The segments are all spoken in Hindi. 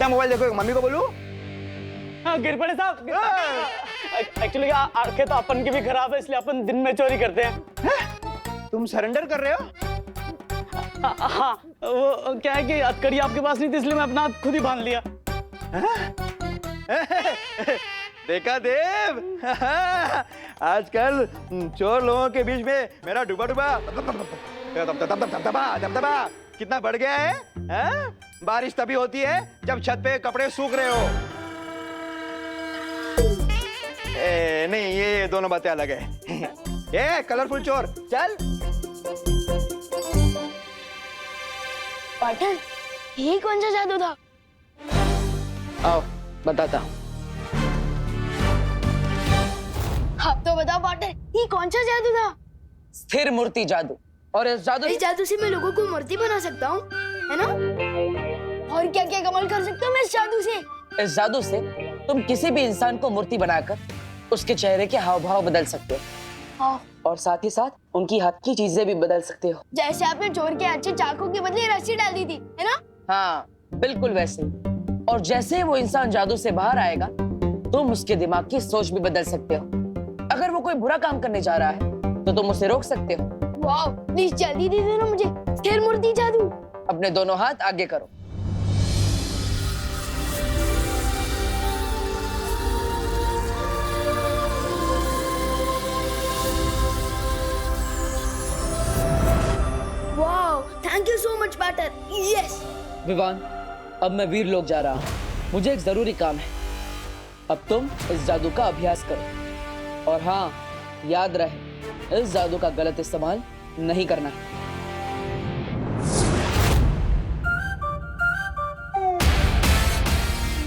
कितना मोबाइल देखो, मम्मी को बोलूं? हाँ गिर पड़े साहब। एक्चुअली आंखें तो अपन की भी खराब है, इसलिए अपन दिन में चोरी करते हैं। तुम सरेंडर कर रहे हो? हाँ वो क्या है कि हथकड़ी आपके पास नहीं थी, इसलिए मैं अपना हाथ खुद ही बांध लिया। देखा देव, आजकल चोर लोगों के बीच में मेरा डूबा दबदबा कितना बढ़ गया है? बारिश तभी होती है जब छत पे कपड़े सूख रहे हो। नहीं, ये दोनों बातें अलग है। ये कलरफुल चोर, चल। पाठन, ये कौन सा जादू था? आओ बताता हूँ। आप तो बताओ पाठन, ये कौन सा जादू था? स्थिर मूर्ति जादू। और इस जादू से मैं लोगों को मूर्ति बना सकता हूँ, है ना? और क्या क्या कमाल कर सकता हूँ मैं इस जादू से? इस जादू से तुम किसी भी इंसान को मूर्ति बनाकर उसके चेहरे के हाव भाव बदल सकते हो। हाँ। और साथ ही साथ उनकी हाथ की चीजें भी बदल सकते हो। जैसे आपने चोर के अच्छे चाकू के बदले रस्सी डाल दी थी, है ना? हाँ बिल्कुल वैसे। और जैसे ही वो इंसान जादू से बाहर आएगा, तुम उसके दिमाग की सोच भी बदल सकते हो। अगर वो कोई बुरा काम करने जा रहा है तो तुम उसे रोक सकते हो। वाह, प्लीज जल्दी दे देना मुझे स्थिर मूर्ति जादू। अपने दोनों हाथ आगे करो। वाह, thank you so much partner. Yes. Vivaan, अब मैं वीर लोग जा रहा हूँ, मुझे एक जरूरी काम है। अब तुम इस जादू का अभ्यास करो। और हाँ, याद रहे, इस जादू का गलत इस्तेमाल नहीं करना।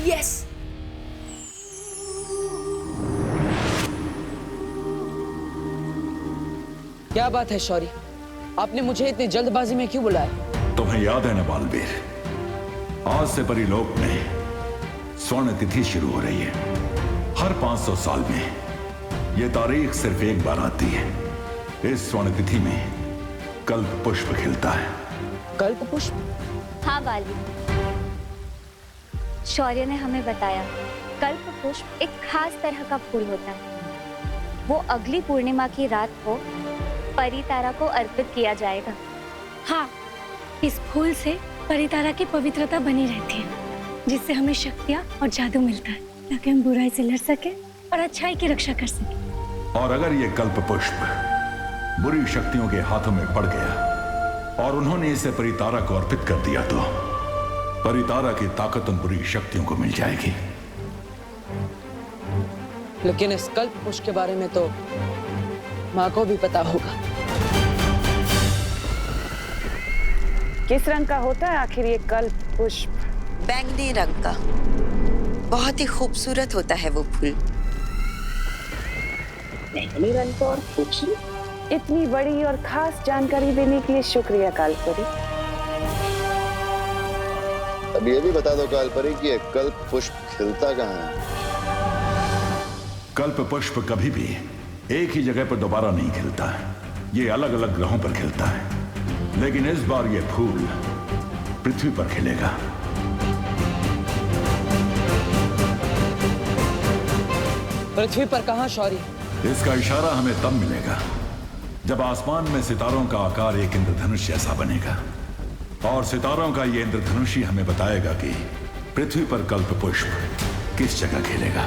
यस। क्या बात है शौर्य, आपने मुझे इतनी जल्दबाजी में क्यों बुलाया? तुम्हें याद है ना बालवीर, आज से परिलोक में स्वर्ण तिथि शुरू हो रही है। हर 500 साल में यह तारीख सिर्फ एक बार आती है। इस स्वर्ण तिथि में कल्प पुष्प खिलता है। कल्प पुष्प? हाँ बाली, शौर्य ने हमें बताया कल्प पुष्प एक खास तरह का फूल होता है। वो अगली पूर्णिमा की रात को परितारा को अर्पित किया जाएगा। हाँ, इस फूल से परितारा की पवित्रता बनी रहती है, जिससे हमें शक्तियाँ और जादू मिलता है, ताकि हम बुराई से लड़ सके और अच्छाई की रक्षा कर सके। और अगर ये कल्प पुष्प बुरी शक्तियों के हाथों में पड़ गया और उन्होंने इसे परितारा को अर्पित कर दिया, तो परितारा की ताकत उन बुरी शक्तियों को मिल जाएगी। लेकिन इस कल्प पुष्प के बारे में तो माँ को भी पता होगा। किस रंग का होता है आखिर ये कल्प पुष्प? बैंगनी रंग का। बहुत ही खूबसूरत होता है वो फूल। बैंगनी रंग का और खूबसूरत। इतनी बड़ी और खास जानकारी देने के लिए शुक्रिया कालपरी। अब ये भी बता दो कालपरी कि ये कल्प पुष्प खिलता कहाँ है? कल्प पुष्प कभी भी एक ही जगह पर दोबारा नहीं खिलता है। ये अलग अलग ग्रहों पर खिलता है, लेकिन इस बार ये फूल पृथ्वी पर खिलेगा। पृथ्वी पर कहाँ शौर्य? इसका इशारा हमें तब मिलेगा जब आसमान में सितारों का आकार एक इंद्रधनुष जैसा बनेगा, और सितारों का ये इंद्रधनुष ही हमें बताएगा कि पृथ्वी पर कल्प पुष्प किस जगह खिलेगा।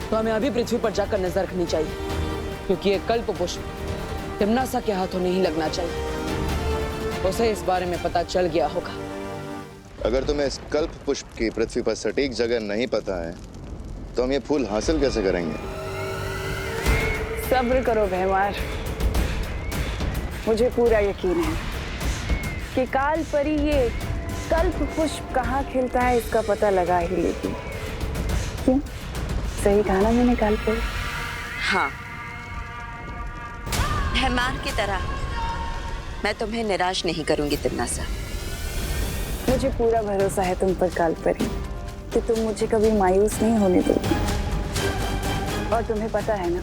तो हमें अभी पृथ्वी पर जाकर नजर रखनी चाहिए, क्योंकि ये कल्प पुष्प तिम्नासा के हाथों नहीं लगना चाहिए। उसे इस बारे में पता चल गया होगा। अगर तुम्हें इस कल्प पुष्प की पृथ्वी पर सटीक जगह नहीं पता है, तो हम ये फूल हासिल कैसे करेंगे? सब्र करो भैमार, मुझे पूरा यकीन है कि कालपरी ये कल्प पुष्प कहाँ खिलता है इसका पता लगा ही लेगी। क्यों? सही कहा ना मैंने कालपरी? हाँ, भैमार की तरह मैं तुम्हें निराश नहीं करूंगी तिम्नासा। मुझे पूरा भरोसा है तुम पर कालपरी, कि तुम मुझे कभी मायूस नहीं होने दोगी। और तुम्हें पता है ना,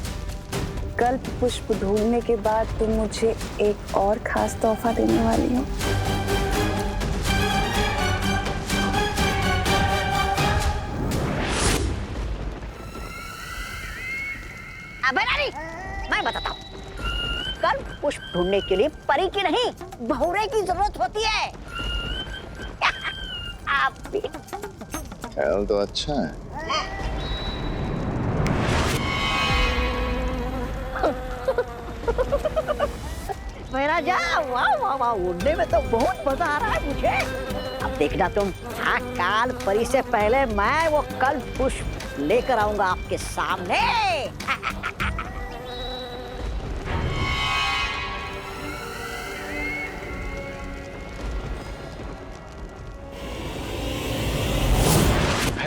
कल्प पुष्प ढूंढने के बाद तुम मुझे एक और खास तोहफा देने वाली हो। अबे रानी, मैं बताता हूँ। कल्प पुष्प ढूंढने के लिए परी की नहीं, बहुरे की जरूरत होती है। आप भी ख्याल तो अच्छा है। मेरा जा, वाह वाह वाह, उड़ने में तो बहुत मजा आ रहा है मुझे। अब देखना तुम, हाँ, काल परी से पहले मैं वो कल्प पुष्प लेकर आऊंगा आपके सामने।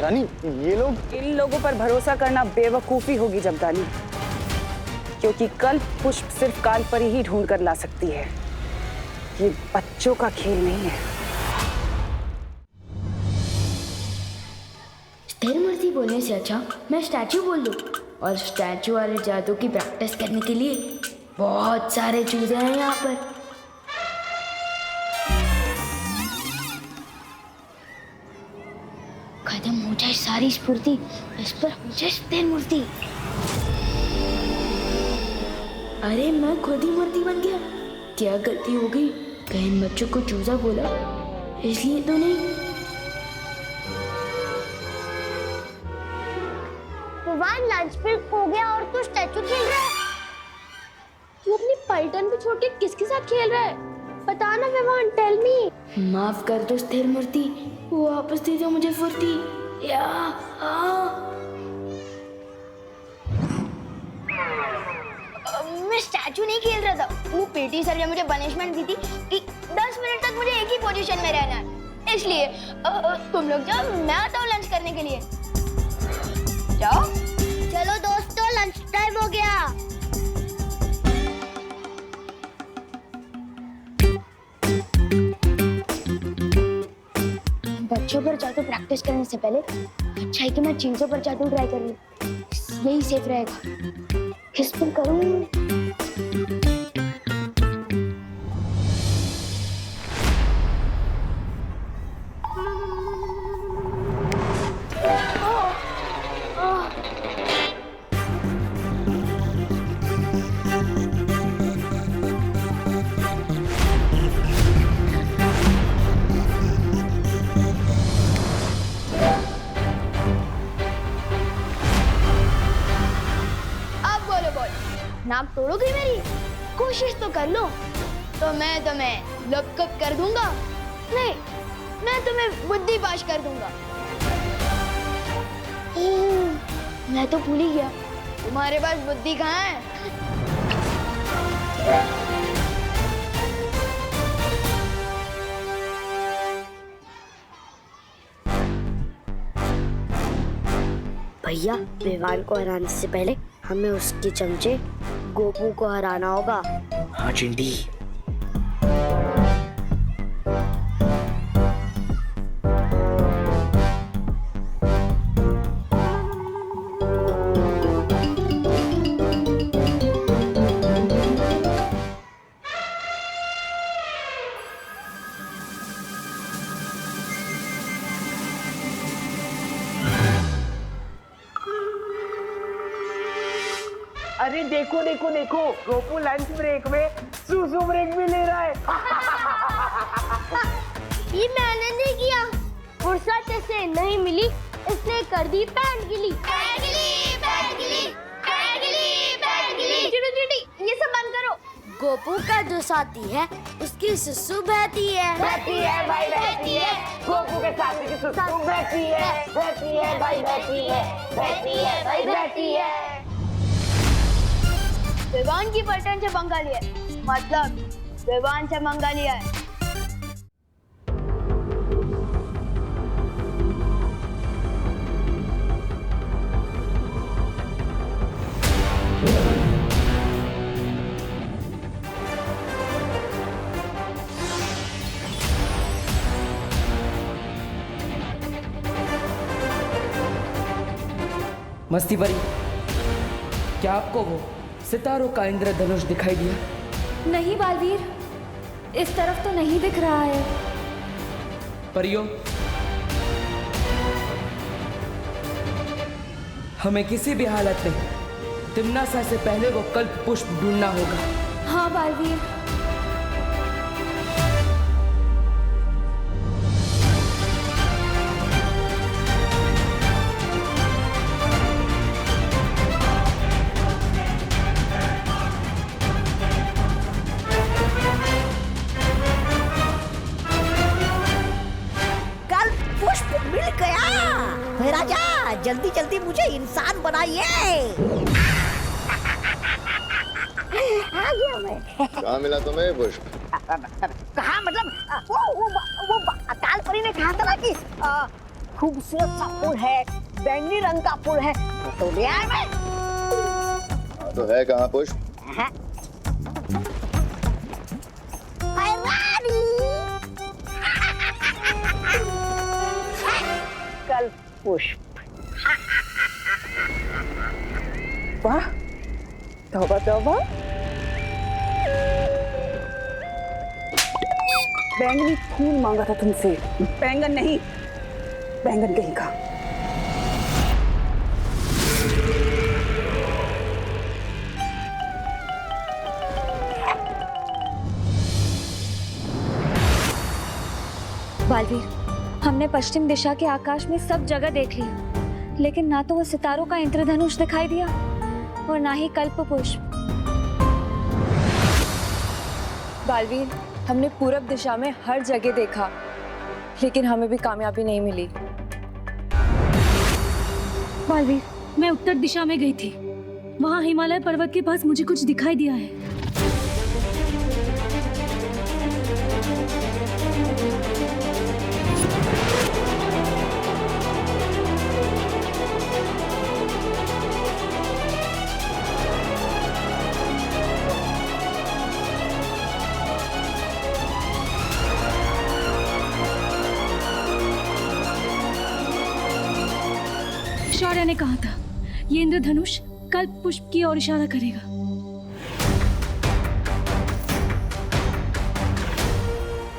रानी, ये लोग। इन लोगों पर भरोसा करना बेवकूफी होगी जमदानी, क्योंकि कल्प पुष्प सिर्फ काल परी ही ढूंढ कर ला सकती है। ये बच्चों का खेल नहीं है। स्थिर मूर्ति बोलने से अच्छा मैं स्टैचू बोल दूं। और स्टैचू वाले जादू की प्रैक्टिस करने के लिए बहुत सारे चूजे हैं यहाँ पर। खत्म हो जाए सारी स्फूर्ति, इस पर हो जाए स्थिर मूर्ति। अरे मैं खुद ही मूर्ति बन गया। क्या गलती हो गई? बहन बच्चों को चूजा बोला, इसलिए तो नहीं। विवान लंच ब्रेक हो गया और तू स्टैचू खेल रहा है। तू अपनी पलटन पे छोड़ के किसके साथ खेल रहा है? बता ना विवान, टेल मी। माफ कर दो स्थिर मूर्ति, वापस दे दो मुझे फुर्ती। या मैं स्टैचू नहीं खेल रहा था। वो पीटी सर ने मुझे पनिशमेंट दी थी कि 10 मिनट तक मुझे एक ही पोजीशन में रहना है। इसलिए तुम लोग जाओ, मैं आता हूँ लंच करने के लिए। जाओ। चलो दोस्तों, लंच टाइम हो गया। बच्चों पर जादू प्रैक्टिस करने से पहले अच्छा है कि मैं चीजों पर जादू ट्राई कर लूं। यही सेफ रहेगा। किस पर करूं? नाक तोड़ोगी मेरी? कोशिश तो कर लो, तो मैं तुम्हें लपकप कर दूंगा। नहीं, मैं तुम्हें बुद्धि पाश कर दूंगा। मैं तो भूल ही गया, तुम्हारे पास बुद्धि कहाँ है? भैया, विवान को हराने से पहले हमें उसके चमचे गोपू को हराना होगा। हाँ चिंटी। अरे देखो देखो देखो, गोपू लंच ब्रेक में सुसु ब्रेक भी ले रहा है। ये मैंने नहीं किया, फुर्सत से नहीं मिली इसलिए कर दी पैंट गिली। ये सब बंद करो। गोपू का जो साथी है उसकी सुसु बहती है। बहती है भाई, बहती है। गोपू के साथी की सुसु बहती है, बहती है भाई, बहती है, बहती है भाई, बहती है। विवान की पलटन से पंगा लिया, मतलब विवान से मंगा लिया है। मस्ती परी, क्या आपको वो सितारों का इंद्रधनुष दिखाई दिया? नहीं बालवीर, इस तरफ तो नहीं दिख रहा है। परियों, हमें किसी भी हालत में तिम्नासा से पहले वो कल्प पुष्प ढूंढना होगा। हाँ बालवीर। कल्प पुष्प मिल गया। राजा जल्दी जल्दी मुझे इंसान बनाइए। आ गया मैं। कहाँ मिला तुम्हें पुष्प? कहा मतलब वो अकाल परी ने कहा था ना कि खूबसूरत सा फूल है, बैंगनी रंग का फूल है, तो ले आया मैं। तो है कहाँ पुष्प? कल्प पुष्प। वाह, तौबा तौबा। बैंगनी फूल मांगा था तुमसे, बैंगन नहीं, बैंगन कहीं का। बालवीर, हमने पश्चिम दिशा के आकाश में सब जगह देख लिया, लेकिन ना तो वो सितारों का इंद्रधनुष दिखाई दिया और ना ही कल्प पुष्प। बालवीर, हमने पूरब दिशा में हर जगह देखा, लेकिन हमें भी कामयाबी नहीं मिली। बालवीर, मैं उत्तर दिशा में गई थी, वहाँ हिमालय पर्वत के पास मुझे कुछ दिखाई दिया है। शौर्य ने कहा था ये इंद्रधनुष कल्प पुष्प की ओर इशारा करेगा।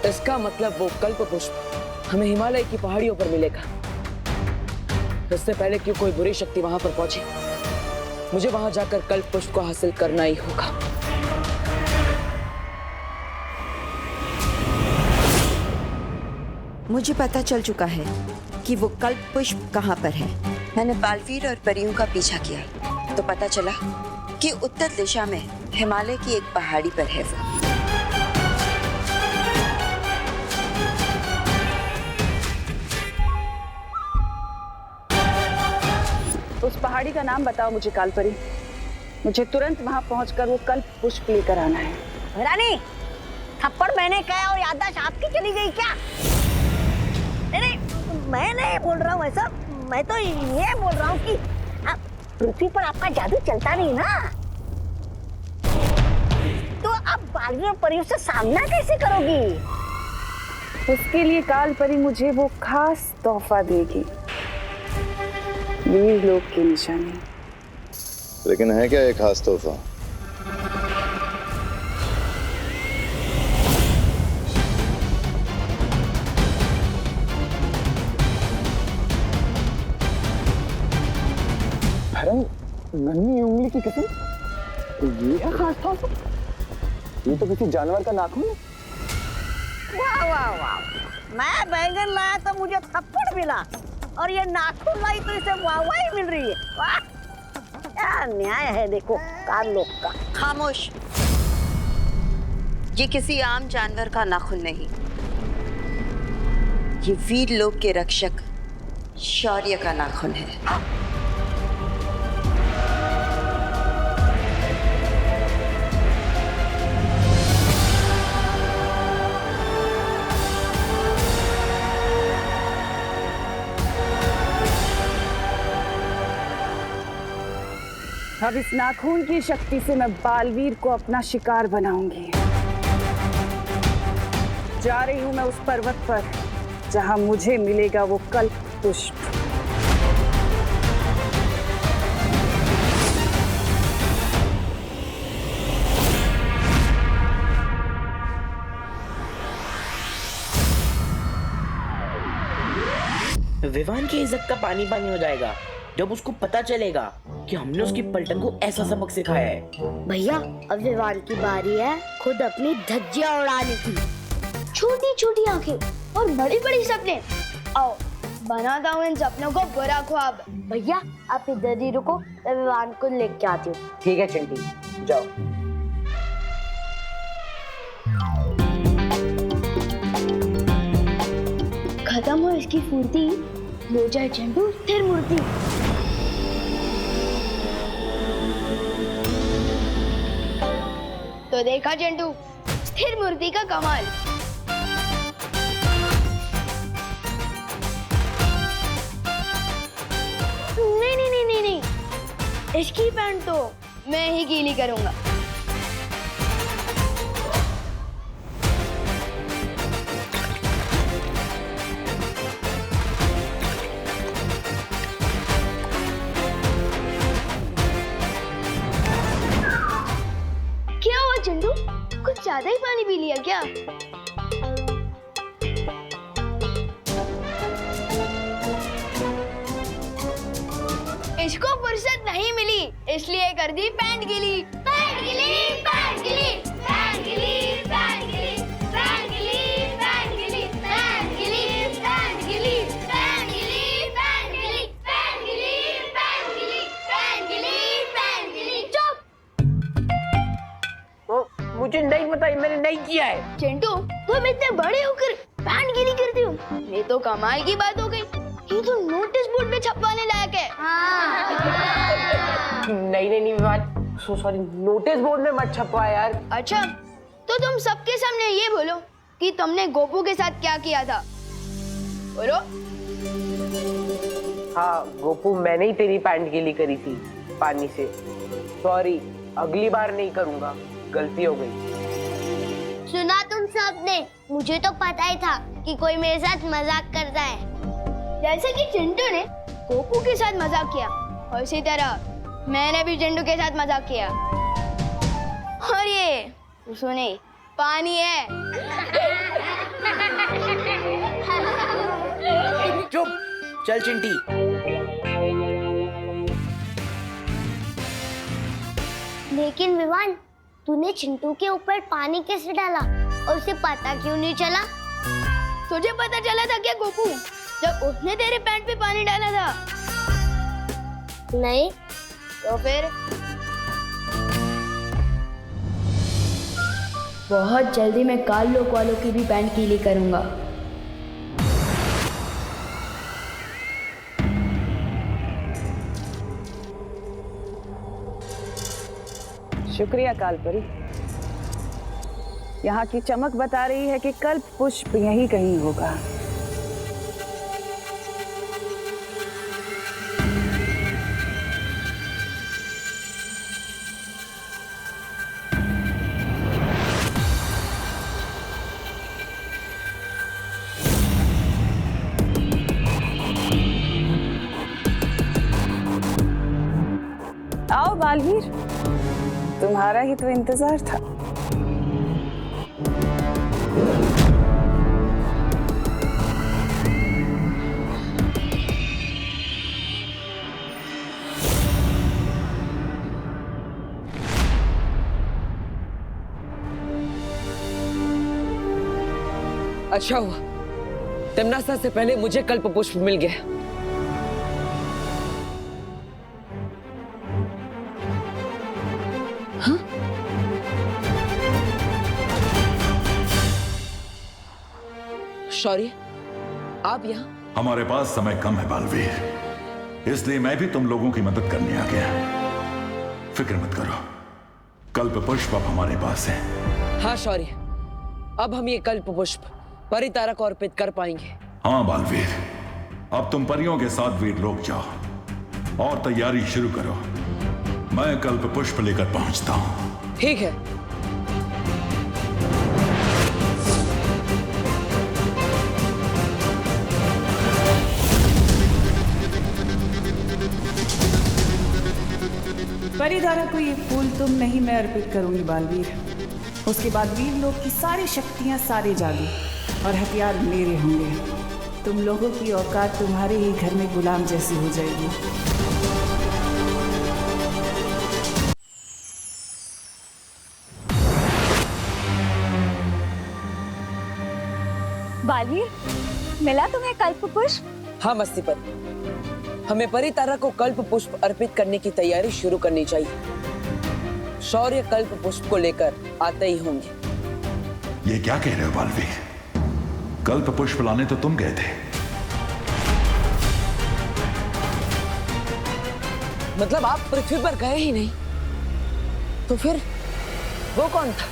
इसका मतलब वो कल्प पुष्प हमें हिमालय की पहाड़ियों पर मिलेगा। इससे पहले कि कोई बुरी शक्ति वहां पर पहुंचे, मुझे वहां जाकर कल्प पुष्प को हासिल करना ही होगा। मुझे पता चल चुका है कि वो कल्प पुष्प कहाँ पर है। मैंने बालवीर और परियों का पीछा किया तो पता चला कि उत्तर दिशा में हिमालय की एक पहाड़ी पर है वो। उस पहाड़ी का नाम बताओ मुझे कालपरी। मुझे तुरंत वहां पहुंचकर वो कल्प पुष्प लेकर आना है। रानी, थप्पड़ मैंने कहा और याददाश्त आपकी चली गई क्या? नहीं, मैं नहीं बोल रहा हूँ ऐसा। मैं तो ये बोल रहा हूँ कि पृथ्वी पर आपका जादू चलता नहीं ना, तो आप बालवीर और परियों से सामना कैसे करोगी? उसके लिए कालपरी मुझे वो खास तोहफा देगी, वीर लोक की निशानी। लेकिन है क्या एक खास तोहफा? नन्ही उंगली की कसम, ये क्या खास था? ये तो किसी जानवर का नाखून है। वाह वाह वाह, मैं बैंगन लाया तो मुझे थप्पड़ मिला और ये नाखून लाई तो इसे वाहवाही मिल रही है। वाह, क्या न्याय है देखो काल लोक का। खामोश, ये किसी आम जानवर का नाखून नहीं, ये वीर लोक के रक्षक शौर्य का नाखून है। अब इस नाखून की शक्ति से मैं बालवीर को अपना शिकार बनाऊंगी। जा रही हूं मैं उस पर्वत पर जहां मुझे मिलेगा वो कल्प पुष्प। विवान की इज्जत का पानी पानी हो जाएगा। जब उसको पता चलेगा कि हमने उसकी पलटन को ऐसा सबक सिखाया है। भैया अब विवान की बारी है खुद अपनी धज्जियां उड़ाने की। छोटी छोटी आंखें और बड़ी बड़ी सपने। आओ बनाता हूँ इन सपनों को बुरा ख्वाब। भैया आप इधर ही रुको, मैं विवान को लेके आती हूँ। ठीक है चिंटी, जाओ। खत्म हो इसकी फुर्ती, हो जाए चंटू स्थिर मूर्ति। तो देखा चंटू स्थिर मूर्ति का कमाल। नहीं, इसकी पैंट तो मैं ही गीली करूंगा। क्या हुआ चंदू, कुछ ज्यादा ही पानी पी लिया क्या? इसको फुर्सत नहीं मिली इसलिए कर दी पैंट गीली। पैंट गीली, पैंट गीली, पैंट गीली, पैंट गीली, पैंट गीली, पैंट गीली, पैंट गीली, पैंट गीली, पैंट गीली, पैंट गीली, पैंट गीली, पैंट गीली, पैंट गीली, पैंट गीली। चुप। मुझे नहीं पता, मैंने नहीं किया है। चिंटू तुम इतने बड़े होकर पैंट गीली करते हो, ये तो कमाल की बात हो गई। ये तो नोटिस बोर्ड पे छपवाने लायक है। नहीं Vivaan, so sorry, notice board में मत छपवा यार। अच्छा तो तुम सबके सामने ये बोलो कि तुमने गोपू के साथ क्या किया था, बोलो। हाँ गोपू, मैंने ही तेरी पैंट गीली करी थी पानी से। सॉरी, अगली बार नहीं करूंगा, गलती हो गई। सुना तुम सबने, मुझे तो पता ही था कि कोई मेरे साथ मजाक करता है। जैसे कि चिंटू ने गोपू के साथ मजाक किया, और इसी तरह मैंने भी चिंटू के साथ मजाक किया। और ये सुने पानी है। चुप, चल चिंटी। लेकिन विवान, तूने चिंटू के ऊपर पानी कैसे डाला और उसे पता क्यों नहीं चला? तुझे पता चला था क्या गोपू, जब उसने तेरे पैंट पे पानी डाला था? नहीं तो फिर? बहुत जल्दी मैं काल लोक वालों की भी पैंट गीली करूंगा। शुक्रिया कालपरी। यहाँ की चमक बता रही है कि कल्प पुष्प यहीं कहीं होगा। आओ बालवीर, तुम्हारा ही तो इंतजार था। अच्छा हुआ तमन्ना से पहले मुझे कल्प पुष्प मिल गया। हाँ? शौर्य, आप यहाँ? हमारे पास समय कम है बालवीर, इसलिए मैं भी तुम लोगों की मदद करने आ गया। फिक्र मत करो, कल्प पुष्प अब हमारे पास है। हाँ शौर्य, अब हम ये कल्प पुष्प परितारा को अर्पित कर पाएंगे। हाँ बालवीर, अब तुम परियों के साथ वीर लोग जाओ और तैयारी शुरू करो। मैं कल्प पुष्प लेकर पहुंचता हूं। ठीक है। परिधारा को ये फूल तुम नहीं, मैं अर्पित करूंगी बालवीर। उसके बाद वीर लोग की सारी शक्तियां, सारे जादू और हथियार मेरे होंगे। तुम लोगों की औकात तुम्हारे ही घर में गुलाम जैसी हो जाएगी। बालवीर, मिला तुम्हें कल्प पुष्प? हाँ मस्ती पर हमें परितारा को कल्प पुष्प अर्पित करने की तैयारी शुरू करनी चाहिए। शौर्य कल्प पुष्प को लेकर आते ही होंगे। ये क्या कह रहे हो बालवीर? कल्प पुष्प लाने तो तुम गए थे। मतलब आप पृथ्वी पर गए ही नहीं, तो फिर वो कौन था?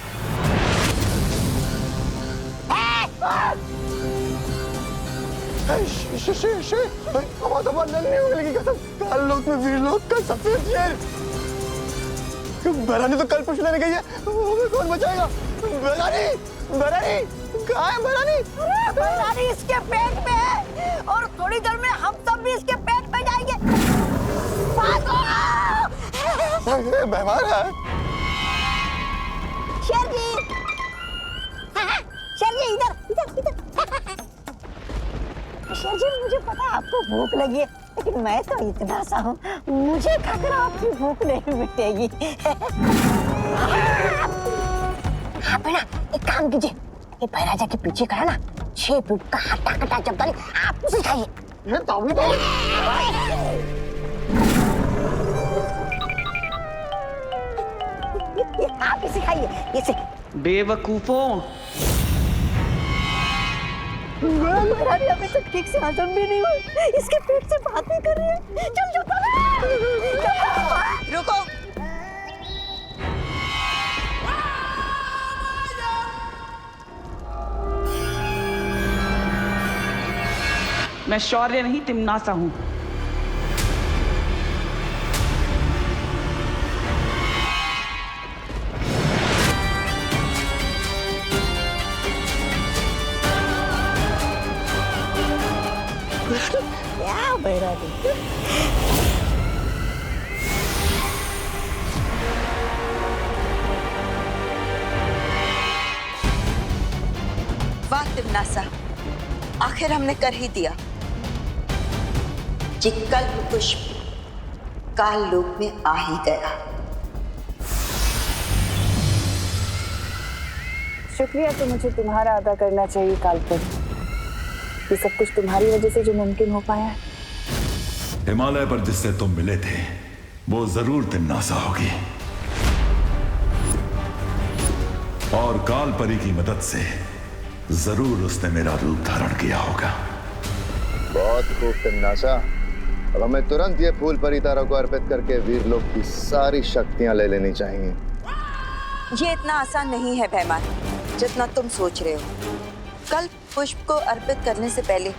काल में वीरलोक का सफेद शेर। बरानी तो कल पुष्प लेने गई है, हमें कौन बचाएगा? बरानी, बरानी, कहाँ है बरानी? अरे बरानी इसके पेट में है और थोड़ी देर में हम सब भी इसके पेट में जाएंगे। बीमार है। शेर जी, शेर जी इधर, इधर, इधर। शेर जी मुझे पता है आपको भूख लगी है, लेकिन मैं तो इतना सा हूँ, मुझे खाकर आपकी भूख नहीं मिटेगी। हाँ बेटा, एक काम कीजिए, ये भैराजा के पीछे खड़ा ना 6 फुट का हट्टा कट्टा जब्दारी, आप उसे खाइए। ये तो भी तो आप इसे खाइए, इसे। बेवकूफों, महारानी अभी तक ठीक से हजम भी नहीं हुई, इसके पेट से बात नहीं कर रही है। चल रुको। मैं शौर्य नहीं तिमनासा हूँ। क्या बैरागी? वाह तिमनासा, आखिर हमने कर ही दिया। ये कल्प पुष्प काल लोक में आ ही गया। शुक्रिया तो मुझे तुम्हारा अदा करना चाहिए कालपुर। ये सब कुछ तुम्हारी वजह से जो मुमकिन हो पाया है। हिमालय पर जिससे तुम मिले थे वो जरूर तिमनासा होगी, और काल परी की मदद से जरूर उसने मेरा रूप धारण किया होगा। बहुत खूब तिमनासा। अब हमें तुरंत ये फूल परितारा को अर्पित करके वीरलोक की सारी शक्तियां ले लेनी चाहिए। ये इतना आसान नहीं है भैमान, जितना तुम सोच रहे हो। कल्प पुष्प को अर्पित करने से पहले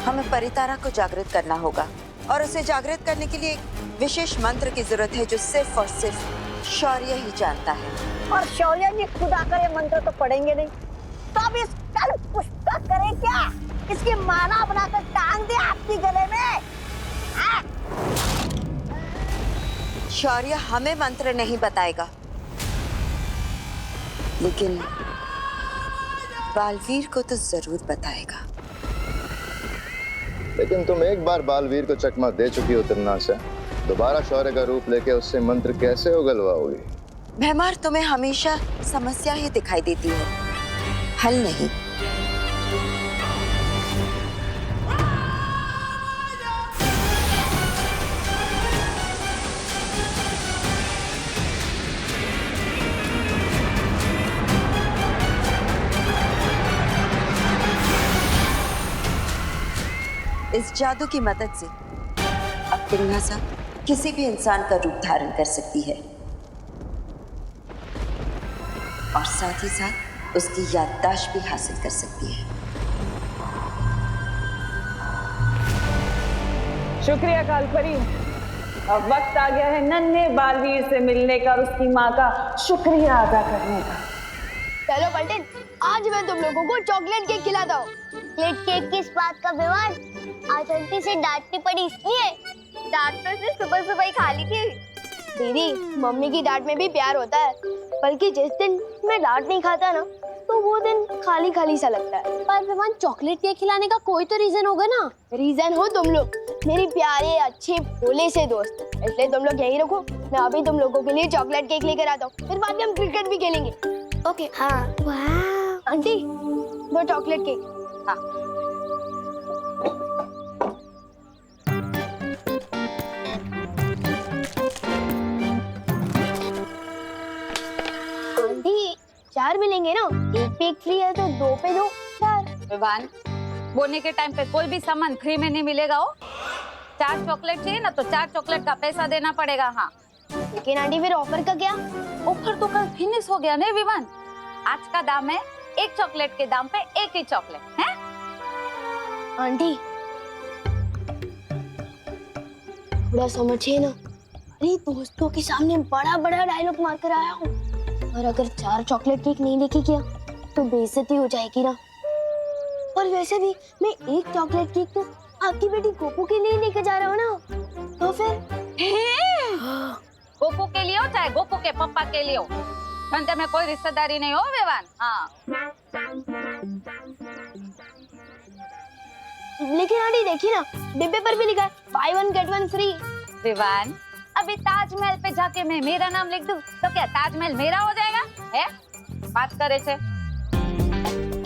हमें परितारा को जागृत करना होगा, और उसे जागृत करने के लिए एक विशेष मंत्र की जरूरत है जो सिर्फ और सिर्फ शौर्य ही जानता है। और शौर्य जी खुद आकर ये मंत्र तो पढ़ेंगे नहीं, तो अब इस कल्प पुष्प का करें क्या? इसकी माला बनाकर टांग दे आपकी गले में। शौर्य हमें मंत्र नहीं बताएगा, लेकिन बालवीर को तो जरूर बताएगा। लेकिन तुम एक बार बालवीर को चकमा दे चुकी हो तिमनासा, दोबारा शौर्य का रूप लेके उससे मंत्र कैसे उगलवाओगी? भैमार, तुम्हें हमेशा समस्या ही दिखाई देती है, हल नहीं। इस जादू की मदद से अब तिमनासा किसी भी इंसान का रूप धारण कर सकती है, और साथ ही साथ उसकी याददाश्त भी हासिल कर सकती है। शुक्रिया कालपरी। अब वक्त आ गया है नन्हे बालवीर से मिलने का और उसकी माँ का शुक्रिया अदा करने का। चलो पलटन, आज मैं तुम लोगों को चॉकलेट केक खिलाता हूँ। चॉकलेट केक किस बात का विवाद? आज आंटी से डांटनी पड़ी इसलिए। डांट तो उसने सुबह सुबह ही खा ली थी। दीदी, मम्मी की डांट में भी प्यार होता है, बल्कि जिस दिन मैं डांट नहीं खाता ना, तो वो दिन खाली खाली सा लगता है। पर विवान, चॉकलेट केक खिलाने का कोई तो रीजन होगा ना। रीजन हो तुम लोग, मेरी प्यारे अच्छे भोले से दोस्त, इसलिए तुम लोग यही रखो। मैं अभी तुम लोगों के लिए चॉकलेट केक लेकर आता हूँ, फिर बाद में हम क्रिकेट भी खेलेंगे। ओके? हाँ। वाह आंटी, दो चॉकलेट केक। हाँ। आंटी, 4 मिलेंगे ना? एक पे एक फ्री है तो 2 पे 2 4। विवान, बोने के टाइम पे कोई भी सामान फ्री में नहीं मिलेगा। हो 4 चॉकलेट चाहिए ना तो 4 चॉकलेट का पैसा देना पड़ेगा। हाँ, लेकिन आंटी फिर ऑफर का क्या? ऑफर तो कल फिनिश हो गया नहीं विवान। आज का दाम है एक चॉकलेट के दाम पे एक ही चॉकलेट है। आंटी थोड़ा समझिए ना। अरे दोस्तों के सामने बड़ा बड़ा डायलॉग मार कर आया हूँ, और अगर 4 चॉकलेट केक नहीं लेके गया तो बेइज्जती हो जाएगी ना। और वैसे भी मैं एक चॉकलेट केक तो आपकी बेटी गोपू के लिए लेके जा रहा हूँ ना, तो फिर गोपू के लिए हो चाहे गोपू के पापा के लिए हो, धंधे में कोई रिश्तेदारी नहीं हो विवान। हाँ, लेकिन आंटी देखिए ना, डिब्बे पर भी लिखा है बाय 1 गेट 1 फ्री। विवान, अभी ताजमहल पे जाके मैं मेरा नाम लिख दूं तो क्या ताजमहल मेरा हो जाएगा? है बात करे थे।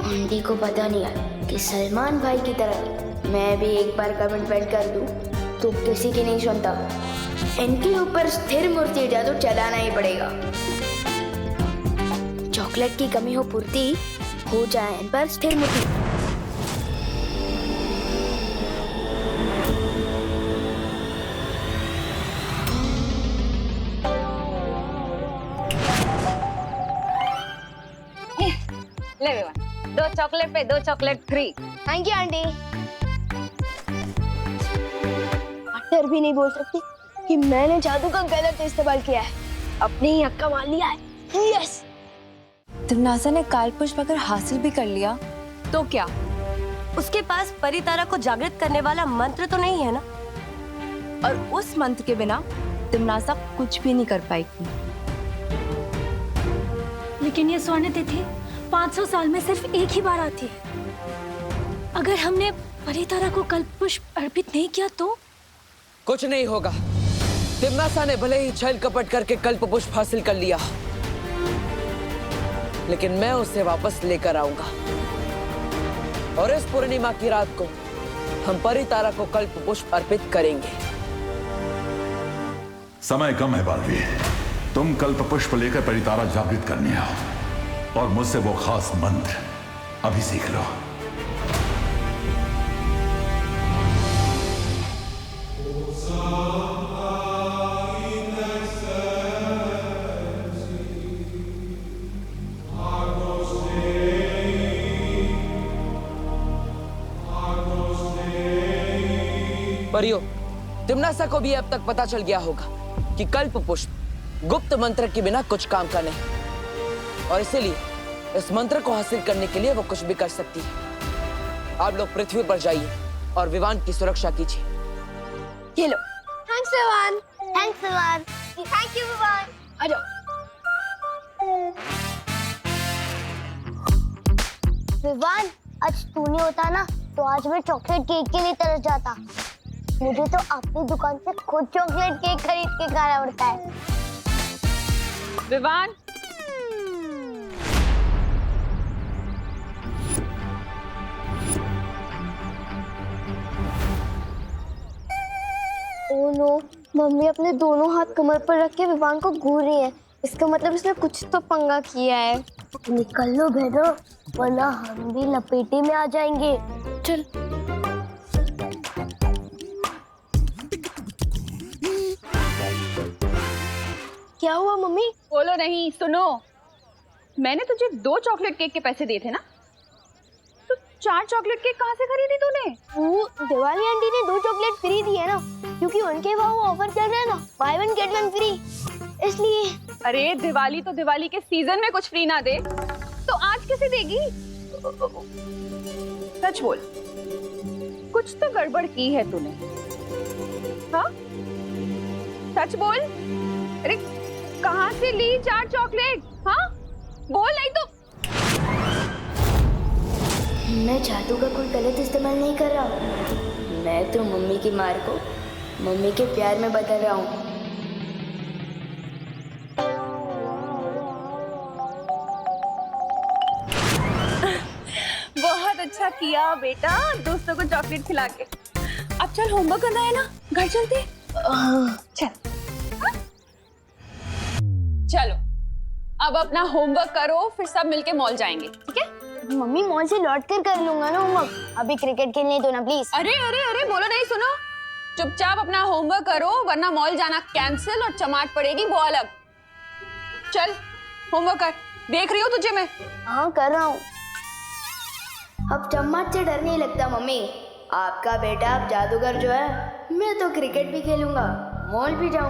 आंटी को पता नहीं है कि सलमान भाई की तरह मैं भी एक बार कमिटमेंट कर दूं तो किसी की नहीं सुनता। इनके ऊपर स्थिर मूर्ति जादू चलाना ही पड़ेगा। चॉकलेट की कमी हो पूर्ति हो जाए इन पर स्थिर मूर्ति। ले विवान, 2 चॉकलेट पे 2 chocolate free. Thank you aunty. डर भी नहीं बोल सकती कि मैंने जादू का गलत इस्तेमाल किया है, अपने ही हक का मान लिया है। यस। तिमनासा ने कालपुष्प अगर हासिल भी कर लिया तो क्या? उसके पास परितारा को जागृत करने वाला मंत्र तो नहीं है ना? और उस मंत्र के बिना तिमनासा कुछ भी नहीं कर पाएगी। लेकिन ये स्वर्ण तिथि 500 साल में सिर्फ एक ही बार आती है। अगर हमने परितारा को कल्पपुष्प अर्पित नहीं किया तो? कुछ नहीं होगा। तिमनासा ने भले ही छल कपट करके कल्पपुष्प हासिल कर लिया, लेकिन मैं उसे वापस लेकर आऊंगा। और इस पूर्णिमा की रात को हम परितारा को कल्पपुष्प अर्पित करेंगे। समय कम है बालवीर, तुम कल्पपुष्प लेकर परितारा जागृत करने आओ और मुझसे वो खास मंत्र अभी सीख लो। परियो, तिमनासा को भी अब तक पता चल गया होगा कि कल्पपुष्प गुप्त मंत्र के बिना कुछ काम का नहीं, और इसीलिए इस मंत्र को हासिल करने के लिए वो कुछ भी कर सकती है। आप लोग पृथ्वी पर जाइए और विवान की सुरक्षा कीजिए। ये लो। Thanks Vivaan. Thanks Vivaan. Thank you Vivaan. आ जाओ। विवान, आज तू नहीं होता ना तो आज मैं चॉकलेट केक के लिए तरस जाता। मुझे तो अपनी दुकान से खुद चॉकलेट केक खरीद के खाना पड़ता है। विवान, ओह नो, मम्मी अपने दोनों हाथ कमर पर रख के विवान को घूर रही है। इसका मतलब इसने कुछ तो पंगा किया है। निकल लो भेदो, वरना हम भी लपेटे में आ जाएंगे। चल। क्या हुआ मम्मी? बोलो नहीं, सुनो। मैंने तुझे 2 चॉकलेट केक के पैसे दिए थे ना, तो 4 चॉकलेट केक कहाँ से खरीदी तूने? वो दिवाली आंटी ने 2 चॉकलेट फ्री दी है ना, क्योंकि उनके वहाँ वो ऑफर चल रहा है ना, बाय 1 गेट 1 फ्री, इसलिए। अरे दिवाली तो दिवाली के सीजन में कुछ फ्री ना दे तो आज कैसे देगी? सच बोल, कुछ तो गड़बड़ की है तूने। हाँ, सच बोल। अरे कहाँ से ली 4 चॉकलेट? हाँ बोल, नहीं तो मैं जादू का कोई गलत इस्तेमाल नहीं कर रहा हूँ। मैं तो मम्मी की मार को मम्मी के प्यार में बदल रहा हूँ। बहुत अच्छा किया बेटा, दोस्तों को चॉकलेट खिला के। अब चल, होमवर्क करना है ना, घर चलते। चल चलो, अब अपना होमवर्क करो, फिर सब मिलके मॉल जाएंगे, ठीक है? मम्मी मॉल से लौट कर लूंगा ना होमवर्क। अभी क्रिकेट खेलने दो ना प्लीज। अरे अरे अरे, बोलो नहीं, सुनो, चुपचाप अपना होमवर्क करो, वरना मॉल जाना कैंसिल और चमाट पड़ेगी वो अलग। चल होमवर्क कर, देख रही हो तुझे मैं। हाँ कर रहा हूँ। अब चम्मच से डर नहीं लगता मम्मी। आपका बेटा अब जादूगर जो है, मैं तो क्रिकेट भी खेलूंगा, मॉल भी जाऊंगा।